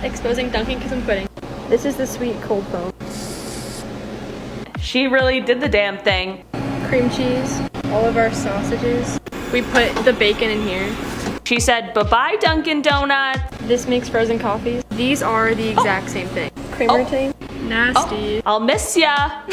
exposing Dunkin' because I'm quitting. This is the sweet cold foam. She really did the damn thing. Cream cheese, all of our sausages. We put the bacon in here. She said, bye-bye, Dunkin' Donuts. This makes frozen coffees. These are the exact same thing. Creamer thing. Nasty. I'll miss ya.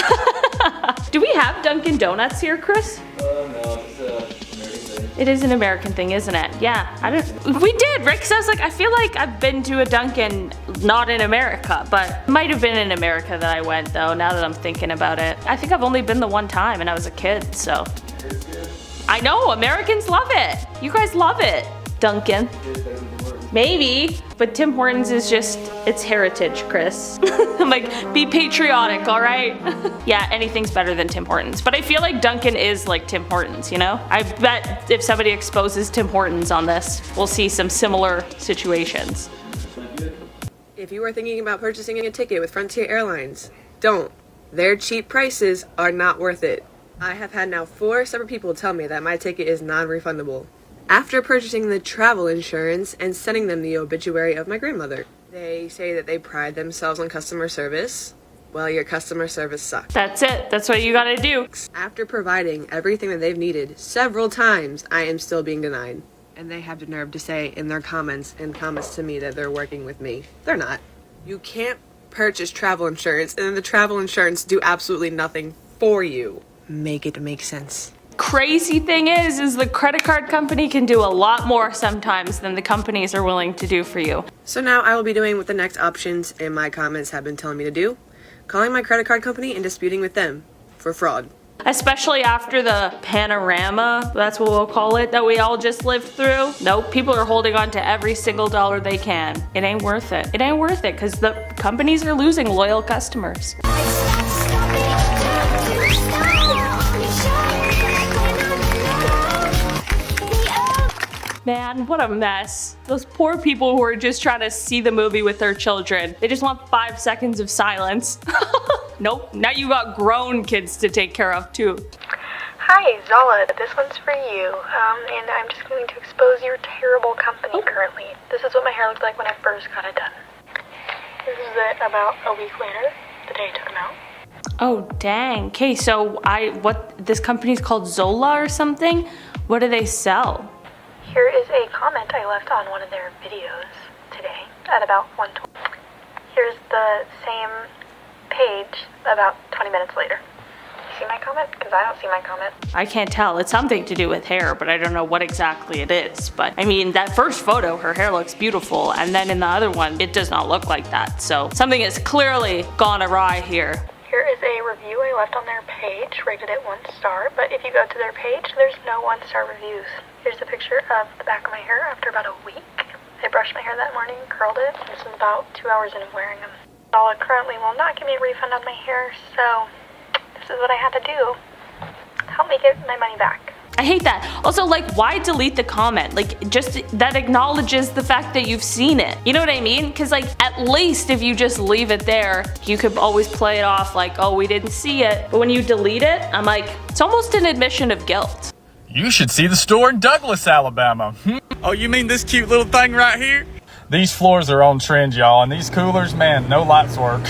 Do we have Dunkin' Donuts here, Chris? No, it's an American thing. It is an American thing, isn't it? Yeah, I don't. We did, Rick. So I was like, I feel like I've been to a Dunkin', not in America, but it might have been in America that I went though. Now that I'm thinking about it, I think I've only been the one time, and I was a kid. So I know Americans love it. You guys love it, Dunkin'. Maybe, but Tim Hortons is just, it's heritage, Chris. I'm like, be patriotic, all right? Yeah, anything's better than Tim Hortons. But I feel like Dunkin' is like Tim Hortons, you know? I bet if somebody exposes Tim Hortons on this, we'll see some similar situations. If you are thinking about purchasing a ticket with Frontier Airlines, don't. Their cheap prices are not worth it. I have had now 4 separate people tell me that my ticket is non-refundable after purchasing the travel insurance and sending them the obituary of my grandmother. They say that they pride themselves on customer service. Well, your customer service sucks. That's it. That's what you gotta do. After providing everything that they've needed several times, I am still being denied. And they have the nerve to say in their comments to me that they're working with me. They're not. You can't purchase travel insurance and then the travel insurance do absolutely nothing for you. Make it make sense. Crazy thing is the credit card company can do a lot more sometimes than the companies are willing to do for you. So now I will be doing what the next options in my comments have been telling me to do. Calling my credit card company and disputing with them for fraud. Especially after the panorama, that's what we'll call it, that we all just lived through. Nope, people are holding on to every single dollar they can. It ain't worth it. It ain't worth it because the companies are losing loyal customers. Man, what a mess. Those poor people who are just trying to see the movie with their children. They just want 5 seconds of silence. Nope, now you got grown kids to take care of too. Hi, Zola. This one's for you. And I'm just going to expose your terrible company currently. This is what my hair looked like when I first got it done. This is it about a week later, the day I took them out. Oh, dang. Okay, so this company's called Zola or something? What do they sell? Here is a comment I left on one of their videos today at about 1:20. Here's the same page about 20 minutes later. You see my comment? Because I don't see my comment. I can't tell. It's something to do with hair, but I don't know what exactly it is. But I mean, that first photo, her hair looks beautiful, and then in the other one, it does not look like that. So something has clearly gone awry here. Here is a review I left on their page, rated it 1 star, but if you go to their page, there's no 1-star reviews. Here's a picture of the back of my hair after about a week. I brushed my hair that morning, curled it. This is about 2 hours in of wearing them. Zola currently will not give me a refund on my hair, so this is what I had to do. Help me get my money back. I hate that. Also, like, why delete the comment? Like, just that acknowledges the fact that you've seen it. You know what I mean? Because, like, at least if you just leave it there, you could always play it off like, oh, we didn't see it. But when you delete it, I'm like, it's almost an admission of guilt. You should see the store in Douglas, Alabama. Oh, you mean this cute little thing right here? These floors are on trend, y'all, and these coolers, man, no lights work.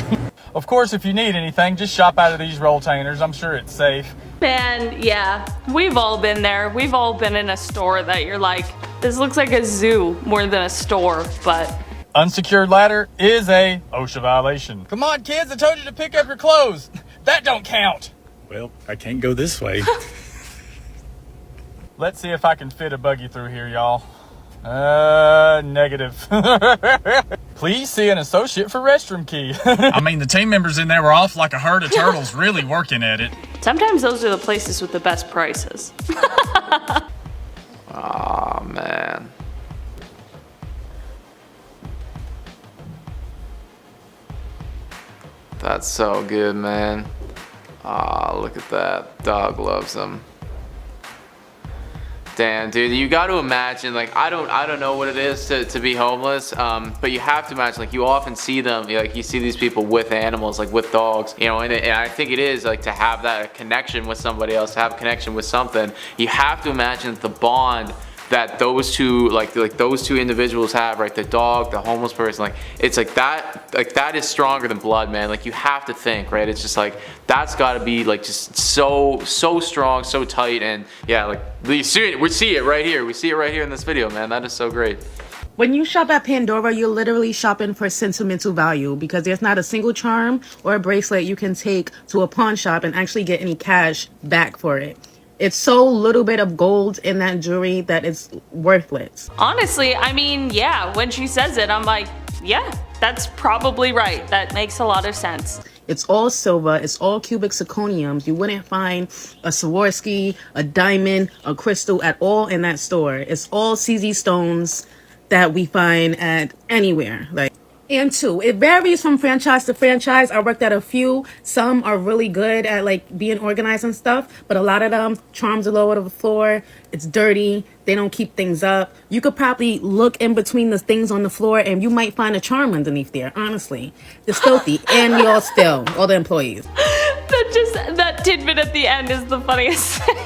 Of course, if you need anything, just shop out of these rolltainers. I'm sure it's safe. Man, yeah, we've all been there. We've all been in a store that you're like, this looks like a zoo more than a store, but... Unsecured ladder is a OSHA violation. Come on, kids, I told you to pick up your clothes. That don't count. Well, I can't go this way. Let's see if I can fit a buggy through here, y'all. Negative. Please see an associate for restroom key. I mean, the team members in there were off like a herd of turtles really working at it. Sometimes those are the places with the best prices. Aw, man. That's so good, man. Aw, look at that. Dog loves them. Damn, dude, you got to imagine, like, I don't know what it is to be homeless, but you have to imagine, like, you often see them, like, you see these people with animals, like, with dogs, you know, and I think it is, like, to have that connection with somebody else, to have a connection with something, you have to imagine the bond that those two those two individuals have, right? The dog, the homeless person, like it's like that is stronger than blood, man. Like you have to think, right? It's just like that's got to be like just so strong, so tight, and yeah, like we see it right here. We see it right here in this video, man. That is so great. When you shop at Pandora, you're literally shopping for sentimental value because there's not a single charm or a bracelet you can take to a pawn shop and actually get any cash back for it. It's so little bit of gold in that jewelry that it's worthless. Honestly, I mean, yeah, when she says it, I'm like, yeah, that's probably right. That makes a lot of sense. It's all silver. It's all cubic zirconiums. You wouldn't find a Swarovski, a diamond, a crystal at all in that store. It's all CZ stones that we find at anywhere. And two, it varies from franchise to franchise. I worked at a few. Some are really good at like being organized and stuff, but a lot of them, charms are all over the floor. It's dirty. They don't keep things up. You could probably look in between the things on the floor and you might find a charm underneath there. Honestly, it's filthy. And we all steal, all the employees. That tidbit at the end is the funniest thing.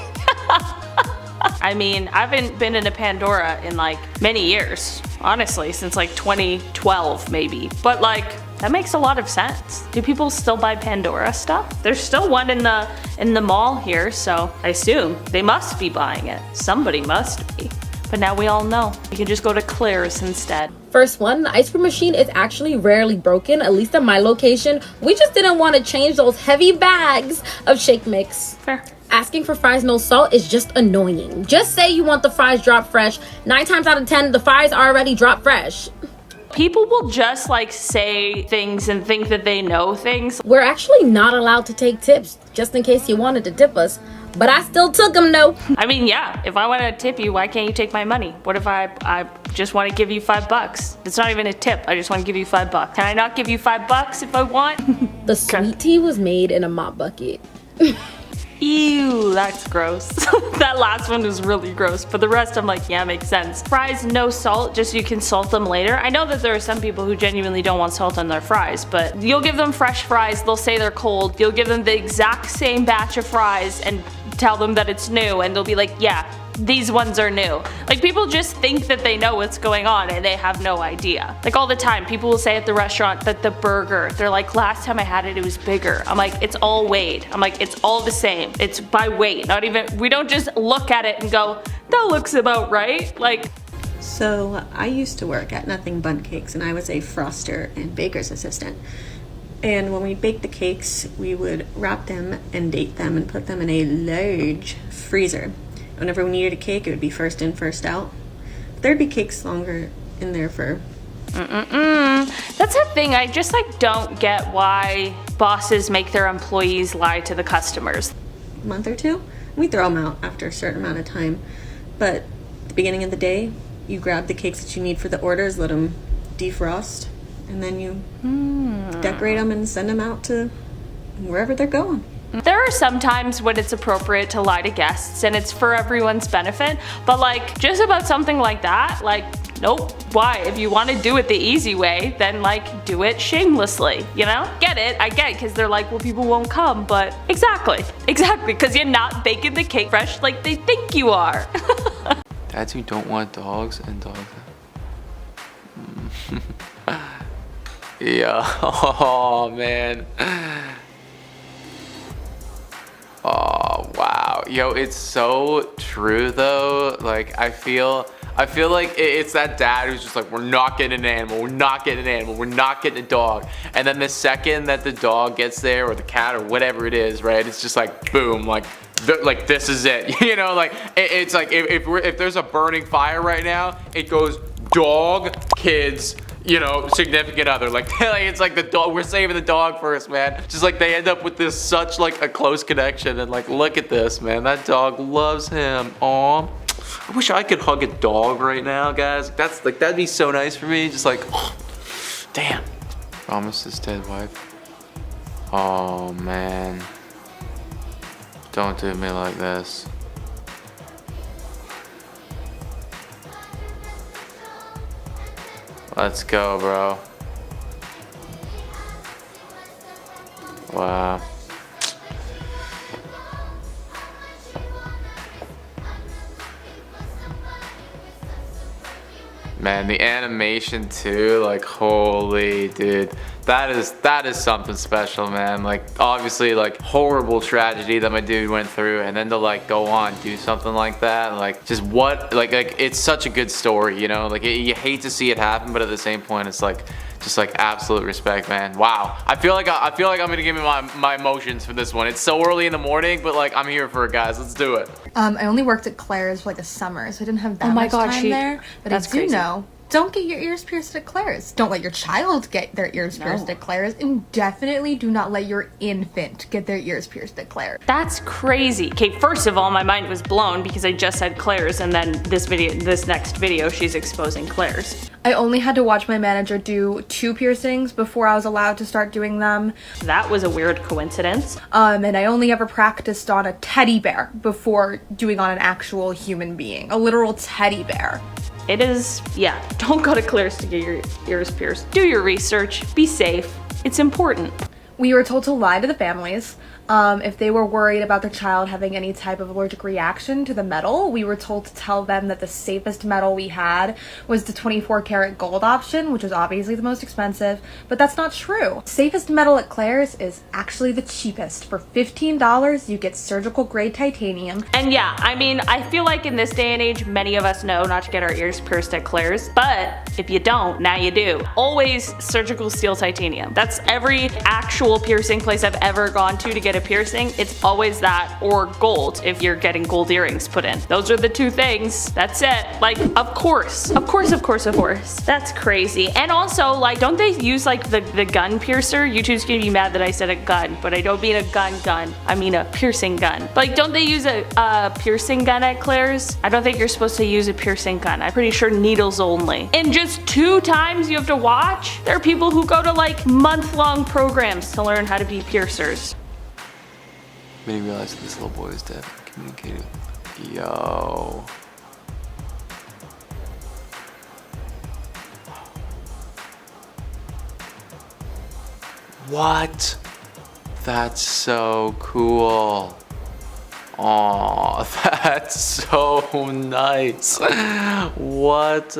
I mean, I haven't been in a Pandora in like many years, honestly, since like 2012 maybe. But like, that makes a lot of sense. Do people still buy Pandora stuff? There's still one in the mall here, so I assume they must be buying it. Somebody must be. But now we all know. You can just go to Claire's instead. First one, the ice cream machine is actually rarely broken, at least at my location. We just didn't want to change those heavy bags of shake mix. Fair. Asking for fries no salt is just annoying. Just say you want the fries drop fresh. 9 times out of 10, the fries are already drop fresh. People will just like say things and think that they know things. We're actually not allowed to take tips, just in case you wanted to tip us. But I still took them though. I mean, yeah, if I want to tip you, why can't you take my money? What if I just want to give you $5? It's not even a tip, I just want to give you $5. Can I not give you $5 if I want? The sweet tea was made in a mop bucket. Ew, that's gross. That last one was really gross, but the rest I'm like, yeah, makes sense. Fries no salt, just so you can salt them later. I know that there are some people who genuinely don't want salt on their fries, but you'll give them fresh fries, they'll say they're cold, you'll give them the exact same batch of fries and tell them that it's new, and they'll be like, yeah, these ones are new. Like, people just think that they know what's going on and they have no idea. Like, all the time, people will say at the restaurant that the burger, they're like, last time I had it, it was bigger. I'm like, it's all weighed. I'm like, it's all the same. It's by weight, not even, we don't just look at it and go, that looks about right. Like, so I used to work at Nothing Bun Cakes and I was a froster and baker's assistant. And when we baked the cakes, we would wrap them and date them and put them in a large freezer. Whenever we needed a cake, it would be first in, first out. There'd be cakes longer in there for... That's a thing, I just like don't get why bosses make their employees lie to the customers. A month or two, we throw them out after a certain amount of time. But at the beginning of the day, you grab the cakes that you need for the orders, let them defrost, and then you decorate them and send them out to wherever they're going. There are some times when it's appropriate to lie to guests and it's for everyone's benefit, but like just about something like that, like nope, why? If you want to do it the easy way, then like do it shamelessly, you know? Get it, I get it, because they're like, well, people won't come, but exactly, because you're not baking the cake fresh like they think you are. Dads who don't want dogs and dogs. Yeah, oh man. Oh wow, yo, it's so true though. Like I feel like it's that dad who's just like, we're not getting an animal, we're not getting an animal, we're not getting a dog. And then the second that the dog gets there, or the cat, or whatever it is, right? It's just like boom, like this is it. You know, like it's like if there's a burning fire right now, it goes dog, kids, you know, significant other. Like it's like the dog, we're saving the dog first, man. Just like they end up with this such like a close connection, and like look at this, man. That dog loves him. Aw. I wish I could hug a dog right now, guys. That's like, that'd be so nice for me. Just like, oh, damn. Promise his dead wife. Oh man. Don't do me like this. Let's go, bro. Wow. Man, the animation too, like holy dude. That is something special, man. Like obviously like horrible tragedy that my dude went through, and then to like go on do something like that, like just what like it's such a good story, you know? Like you hate to see it happen, but at the same point it's like just like absolute respect, man. Wow. I feel like I'm gonna give me my emotions for this one. It's so early in the morning, but like I'm here for it, guys. Let's do it. I only worked at Claire's for like a summer, so I didn't have that much time there. But that's I do crazy. know, don't get your ears pierced at Claire's. Don't let your child get their ears pierced at Claire's, and definitely do not let your infant get their ears pierced at Claire's. That's crazy. Okay, first of all, my mind was blown because I just said Claire's, and then this next video, she's exposing Claire's. I only had to watch my manager do 2 piercings before I was allowed to start doing them. That was a weird coincidence. And I only ever practiced on a teddy bear before doing on an actual human being. A literal teddy bear. It is, yeah, don't go to Claire's to get your ears pierced. Do your research, be safe, it's important. We were told to lie to the families. If they were worried about their child having any type of allergic reaction to the metal, we were told to tell them that the safest metal we had was the 24 karat gold option, which was obviously the most expensive, but that's not true. Safest metal at Claire's is actually the cheapest. For $15, you get surgical grade titanium. And yeah, I mean, I feel like in this day and age, many of us know not to get our ears pierced at Claire's, but if you don't, now you do. Always surgical steel titanium. That's every actual piercing place I've ever gone to get a piercing. It's always that or gold if you're getting gold earrings put in. Those are the 2 things. That's it. Like, of course. That's crazy. And also, like, don't they use like the gun piercer? YouTube's gonna be mad that I said a gun, but I don't mean a gun. I mean a piercing gun. Like, don't they use a piercing gun at Claire's? I don't think you're supposed to use a piercing gun. I'm pretty sure needles only. And just 2 times you have to watch? There are people who go to like month-long programs to learn how to be piercers. Many realize that this little boy is dead. Communicating. Yo. What? That's so cool. Aw, that's so nice. What?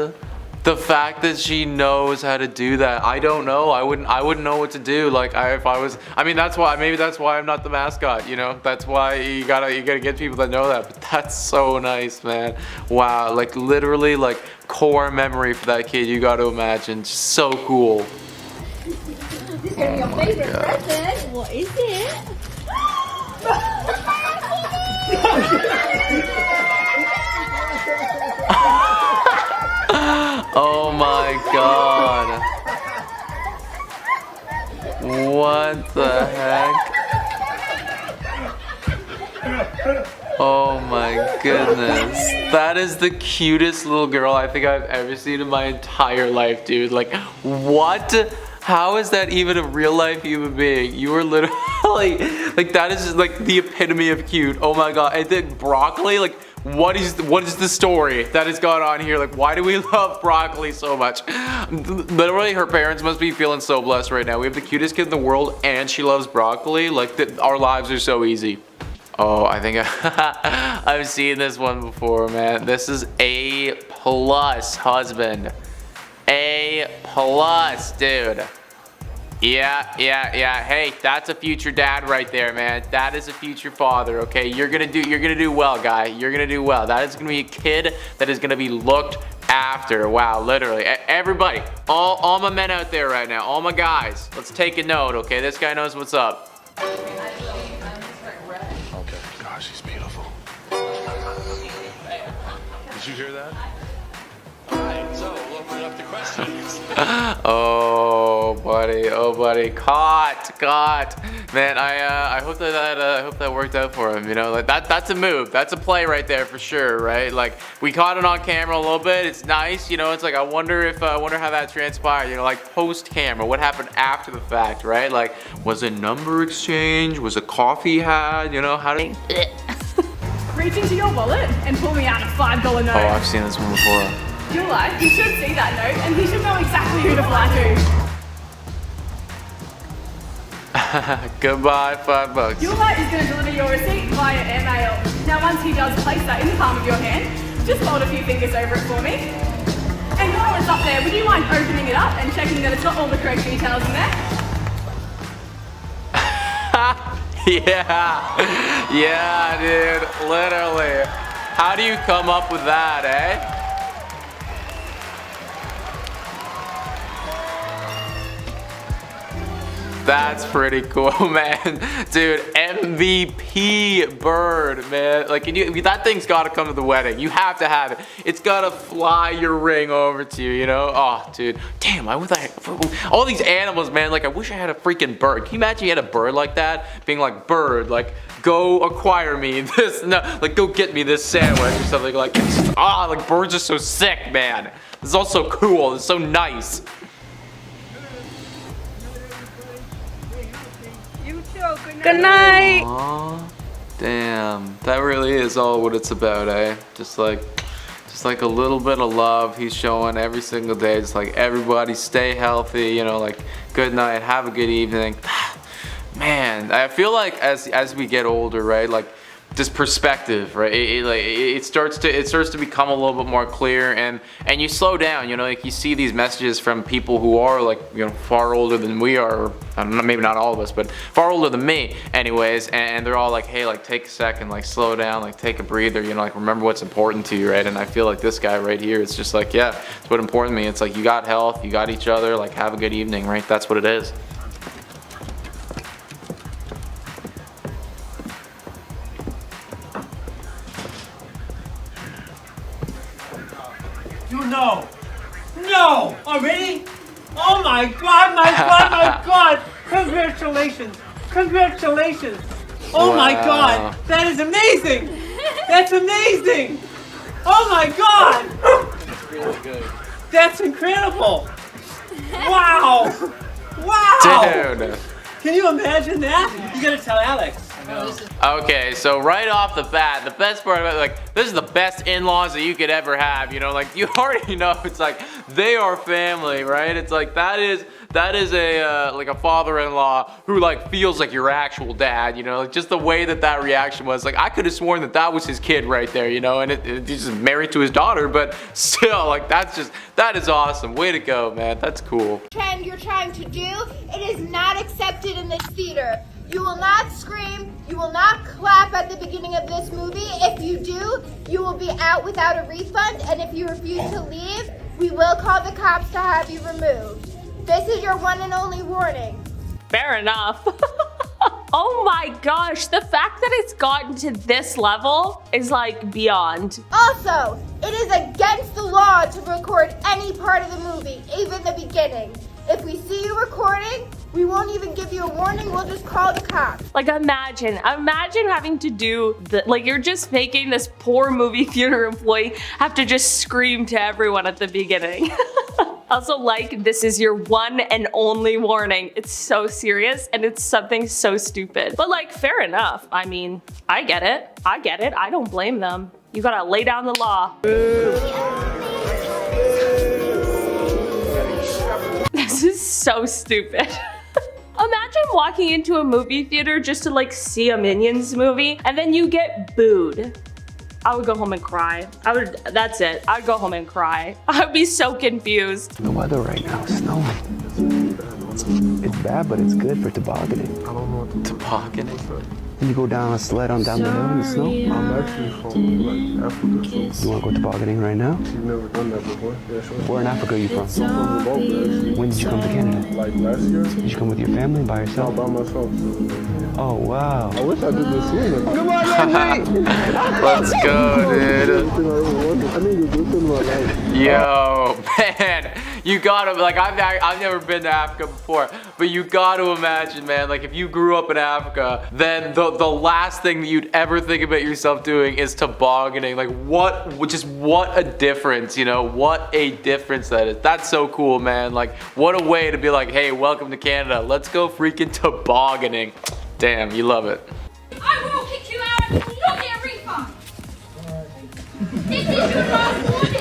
The fact that she knows how to do that, I don't know. I wouldn't know what to do. Like if I was, I mean, maybe that's why I'm not the mascot. You know, that's why you gotta get people that know that. But that's so nice, man. Wow, like literally, like core memory for that kid. You got to imagine, just so cool. This is gonna be your favorite present. What is it? Oh my god. What the heck? Oh my goodness. That is the cutest little girl I think I've ever seen in my entire life, dude. Like, what? How is that even a real life human being? You are literally, like that is just like the epitome of cute. Oh my god. And then broccoli, like what is the story that has gone on here? Like, why do we love broccoli so much? Literally, her parents must be feeling so blessed right now. We have the cutest kid in the world and she loves broccoli. Like, our lives are so easy. Oh, I think I've seen this one before, man. This is A+ husband. A+, dude. Yeah. Hey, that's a future dad right there, man. That is a future father, okay? You're gonna do well, guy. You're gonna do well. That is gonna be a kid that is gonna be looked after. Wow, literally. Everybody, all my men out there right now, all my guys, let's take a note, okay? This guy knows what's up. Okay, gosh, she's beautiful. Did you hear that? Alright, so we'll open it up to questions. Oh buddy, caught. Man, I hope that worked out for him. You know, like that's a move. That's a play right there for sure, right? Like we caught it on camera a little bit. It's nice, you know. It's like I wonder how that transpired. You know, like post camera, what happened after the fact, right? Like was a number exchange? Was a coffee had? You know, how did? Reach into your wallet and pull me out a $5 note. Oh, I've seen this one before. You're like, he should see that note and he should know exactly who to fly to. Goodbye, $5. Your light is going to deliver your receipt via airmail. Now once he does place that in the palm of your hand, just fold a few fingers over it for me. And while it's up there, would you mind opening it up and checking that it's got all the correct details in there? Yeah, dude, literally. How do you come up with that, eh? That's pretty cool, man. Dude, MVP bird, man. Like, that thing's gotta come to the wedding. You have to have it. It's gotta fly your ring over to you, you know? Oh, dude. Damn, I wish all these animals, man. Like, I wish I had a freaking bird. Can you imagine you had a bird like that? Being like, bird, like, go acquire me this, no, like, go get me this sandwich or something like, like, birds are so sick, man. This is all so cool. It's so nice. Good night. Aww, damn, that really is all what it's about, eh? Just like a little bit of love he's showing every single day. Just like, everybody stay healthy, you know, like, good night, have a good evening. Man, I feel like as we get older, right, like, this perspective, right? It starts to become a little bit more clear, and you slow down. You know, like, you see these messages from people who are, like, you know, far older than we are. Or, I don't know, maybe not all of us, but far older than me, anyways. And they're all like, hey, like, take a second, like, slow down, like, take a breather. You know, like, remember what's important to you, right? And I feel like this guy right here, it's just like, yeah, it's what important to me. It's like, you got health, you got each other, like, have a good evening, right? That's what it is. No! No! Already? Oh my god, my god, my god! Congratulations! Congratulations! Oh my god! That is amazing! That's amazing! Oh my god! That's really good. That's incredible! Wow! Wow! Dude. Can you imagine that? You gotta tell Alex. Okay, so right off the bat, the best part about it, like, this is the best in-laws that you could ever have, you know, like, you already know, it's like, they are family, right? It's like, that is a, like, a father-in-law who, like, feels like your actual dad, you know, like, just the way that reaction was, like, I could have sworn that was his kid right there, you know, and he's just married to his daughter, but still, like, that is awesome. Way to go, man. That's cool. Trend you're trying to do, it is not accepted in this theater. You will not scream, you will not clap at the beginning of this movie. If you do, you will be out without a refund, and if you refuse to leave, we will call the cops to have you removed. This is your one and only warning. Fair enough. Oh my gosh, the fact that it's gotten to this level is like beyond. Also, it is against the law to record any part of the movie, even the beginning. If we see you recording, we won't even give you a warning, we'll just call the cops. Like, imagine having to do like, you're just making this poor movie theater employee have to just scream to everyone at the beginning. Also, like, this is your one and only warning. It's so serious and it's something so stupid. But like, fair enough. I mean, I get it. I don't blame them. You gotta lay down the law. This is so stupid. Imagine walking into a movie theater just to like see a Minions movie and then you get booed. I would go home and cry. That's it. I'd go home and cry. I'd be so confused. The weather right now is snowing. It's bad, but it's good for tobogganing. I don't know what tobogganing. You go down a sled on down the hill in the snow? I'm actually from like Africa, so. You wanna go tobogganing right now? You've never done that before? Yeah, sure. Where in Africa are you from? I'm from Zimbabwe, actually. When did you come to Canada? Like last year? Did you come with your family, by yourself? No, by myself. Oh, wow. I wish I did this sooner. Come on, Leslie! Let's go, dude. I need to do this in my life. Yo, man, you gotta, like, I've never been to Africa before, but you gotta imagine, man, like, if you grew up in Africa, then the last thing that you'd ever think about yourself doing is tobogganing. Like, what a difference, you know, what a difference that is. That's so cool, man. Like, what a way to be like, hey, welcome to Canada. Let's go freaking tobogganing. Damn, you love it. I will kick you out and you'll get a refund. This is your last warning.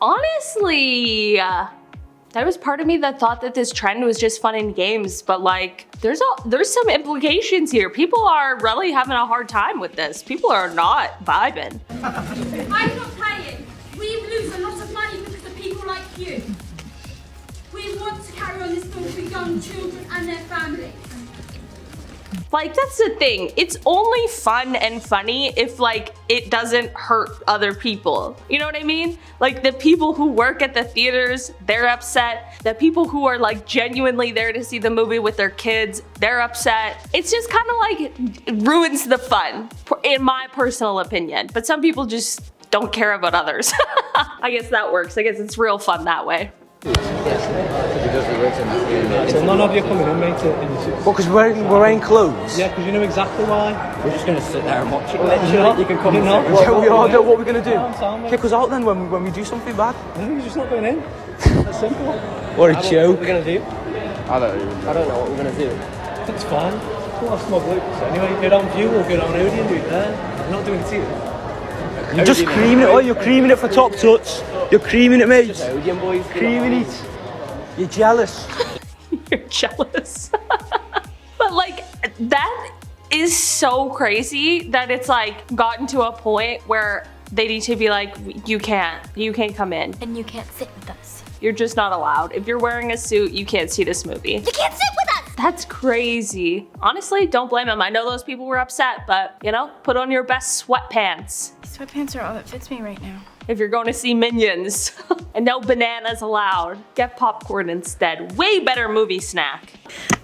Honestly, There was part of me that thought that this trend was just fun and games, but like, there's some implications here. People are really having a hard time with this. People are not vibing. I'm not paying. We lose a lot of money because of people like you. We want to carry on this film for young children and their families. Like, that's the thing. It's only fun and funny if, like, it doesn't hurt other people. You know what I mean? Like, the people who work at the theaters, they're upset. The people who are, like, genuinely there to see the movie with their kids, they're upset. It's just kind of like, it ruins the fun, in my personal opinion. But some people just don't care about others. I guess that works. I guess it's real fun that way. So none of you coming in, mate, Well, because we're wearing clothes? Yeah, because you know exactly why. We're just going to sit there and watch it. You can come in. Yeah, we are. What are we going to do? Kick us out then when we do something bad? No, you're just not going in. That's simple. What a joke. What we're going to do? I don't know what we're going to do. It's fine. We'll have small bloopers. Anyway, good on view or good on audio and do it there. We're not doing it here. You're just creaming it. Oh, you're creaming it for top touch. You're creaming it, mate. Creaming it. You're jealous. You're jealous. But like, that is so crazy that it's like gotten to a point where they need to be like, you can't come in. And you can't sit with us. You're just not allowed. If you're wearing a suit, you can't see this movie. You can't sit with us! That's crazy. Honestly, don't blame them. I know those people were upset, but you know, put on your best sweatpants. Sweatpants are all that fits me right now. If you're going to see Minions. And no bananas allowed. Get popcorn instead. Way better movie snack.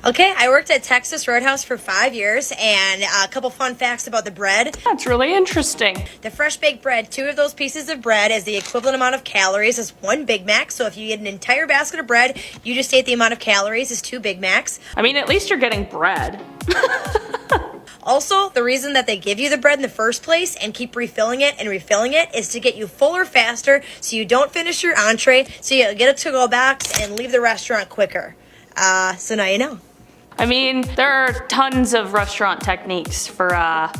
Okay, I worked at Texas Roadhouse for 5 years, and a couple fun facts about the bread. That's really interesting. The fresh baked bread, 2 of those pieces of bread is the equivalent amount of calories as 1 Big Mac. So if you get an entire basket of bread, you just ate the amount of calories as 2 Big Macs. I mean, at least you're getting bread. Also, the reason that they give you the bread in the first place and keep refilling it is to get you fuller faster so you don't finish your entree, so you get a to-go box and leave the restaurant quicker. So now you know. I mean, there are tons of restaurant techniques for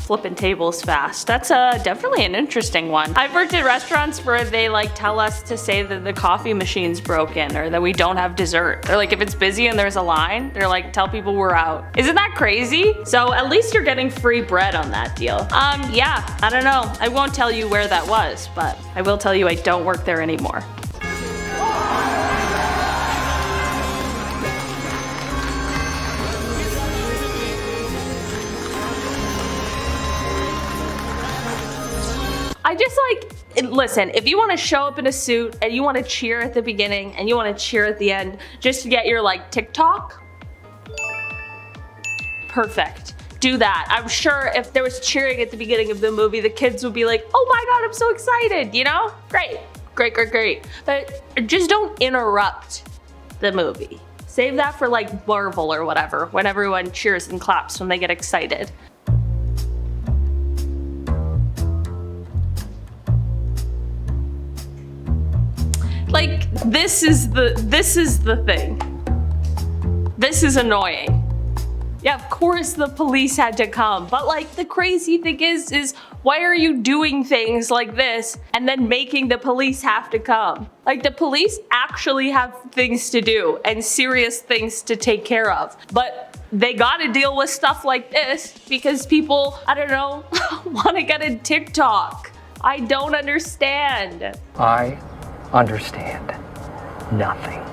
flipping tables fast. That's definitely an interesting one. I've worked at restaurants where they like tell us to say that the coffee machine's broken or that we don't have dessert. They're like, if it's busy and there's a line, they're like, tell people we're out. Isn't that crazy? So at least you're getting free bread on that deal. Yeah, I don't know. I won't tell you where that was, but I will tell you I don't work there anymore. I just like, listen, if you want to show up in a suit and you want to cheer at the beginning and you want to cheer at the end just to get your like TikTok, perfect. Do that. I'm sure if there was cheering at the beginning of the movie, the kids would be like, oh my God, I'm so excited, you know? Great, great, great, great. But just don't interrupt the movie. Save that for like Marvel or whatever, when everyone cheers and claps when they get excited. Like, this is the thing. This is annoying. Yeah, of course the police had to come, but like the crazy thing is why are you doing things like this and then making the police have to come? Like, the police actually have things to do and serious things to take care of, but they gotta deal with stuff like this because people, I don't know, wanna get a TikTok. I don't understand. I understand nothing.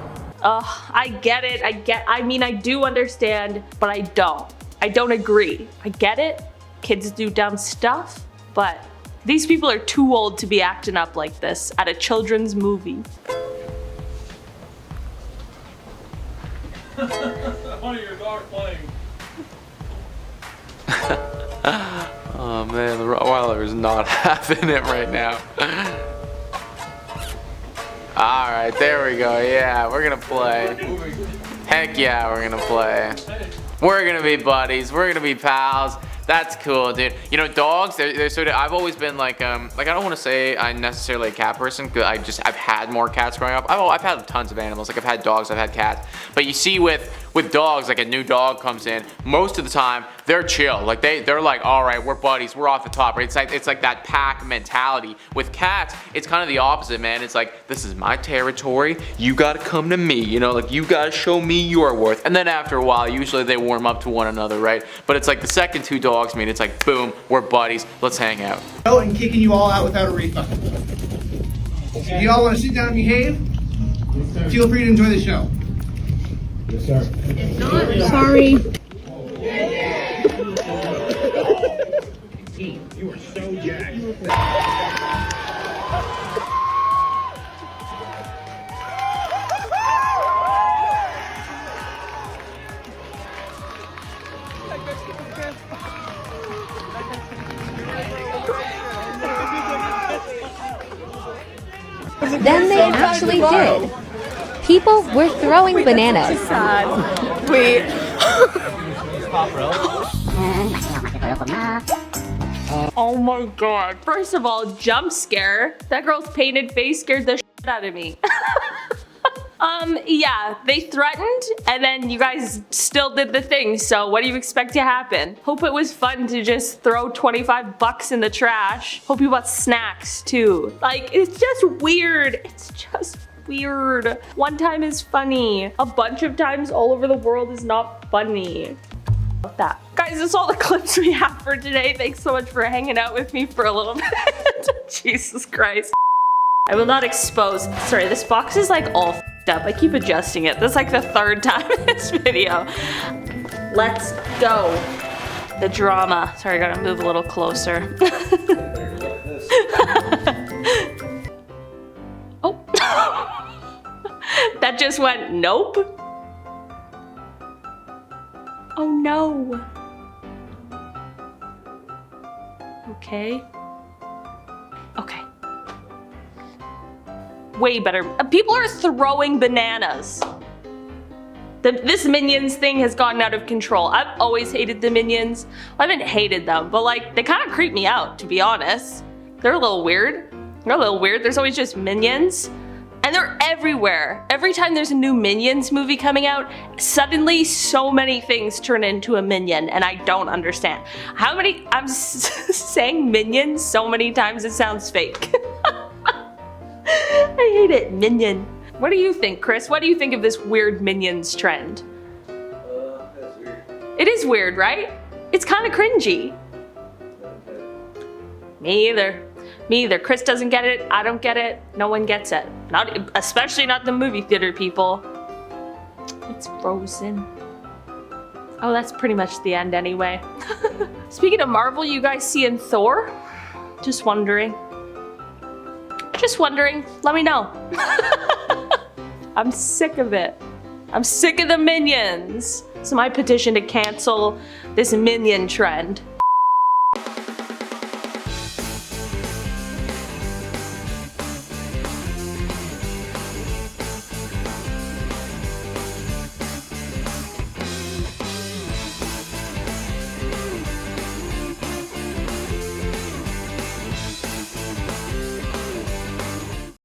I get it. I mean, I do understand, but I don't. I don't agree. I get it. Kids do dumb stuff, but these people are too old to be acting up like this at a children's movie. One of your dog playing. Oh man, the Rottweiler is not having it right now. Alright, there we go. Yeah, we're gonna play. Heck yeah, we're gonna play. We're gonna be buddies. We're gonna be pals. That's cool, dude. You know, dogs, they're sort of, I've always been like I don't want to say I'm necessarily a cat person, because I've had more cats growing up. I've had tons of animals. Like, I've had dogs, I've had cats. But you see with with dogs, like a new dog comes in, most of the time they're chill. Like they're like, all right, we're buddies, we're off the top, right? It's like that pack mentality. With cats, it's kind of the opposite, man. It's like, this is my territory, you gotta come to me, you know, like you gotta show me your worth. And then after a while, usually they warm up to one another, right? But it's like the second two dogs meet, it's like, boom, we're buddies, let's hang out. And kicking you all out without a refund. If you all want to sit down and behave, feel free to enjoy the show. Yes, sir. Sorry. You are so jacked. Then they actually did. People were throwing bananas. Wait. Oh my god. First of all, jump scare. That girl's painted face scared the shit out of me. Yeah, they threatened and then you guys still did the thing, so what do you expect to happen? Hope it was fun to just throw 25 bucks in the trash. Hope you bought snacks too. Like, it's just weird. It's just weird. One time is funny. A bunch of times all over the world is not funny. That. Guys, that's all the clips we have for today. Thanks so much for hanging out with me for a little bit. Jesus Christ. I will not expose. Sorry, this box is like all f***ed up. I keep adjusting it. That's like the third time in this video. Let's go. The drama. Sorry, I gotta move a little closer. Oh. That just went nope. Oh no. Okay. Okay. Way better. People are throwing bananas. This Minions thing has gotten out of control. I've always hated the Minions. Well, I haven't hated them, but like, they kind of creep me out, to be honest. They're a little weird. They're a little weird. There's always just Minions. And they're everywhere. Every time there's a new Minions movie coming out, suddenly so many things turn into a Minion, and I don't understand. How many, I'm saying Minions so many times it sounds fake. I hate it, Minion. What do you think, Chris? What do you think of this weird Minions trend? That's weird. It is weird, right? It's kind of cringy. Me either. Me either. Chris doesn't get it. I don't get it. No one gets it. Not, especially not the movie theater people. It's frozen. Oh, that's pretty much the end anyway. Speaking of Marvel, you guys seeing Thor? Just wondering. Just wondering. Let me know. I'm sick of it. I'm sick of the Minions. It's my petition to cancel this Minion trend.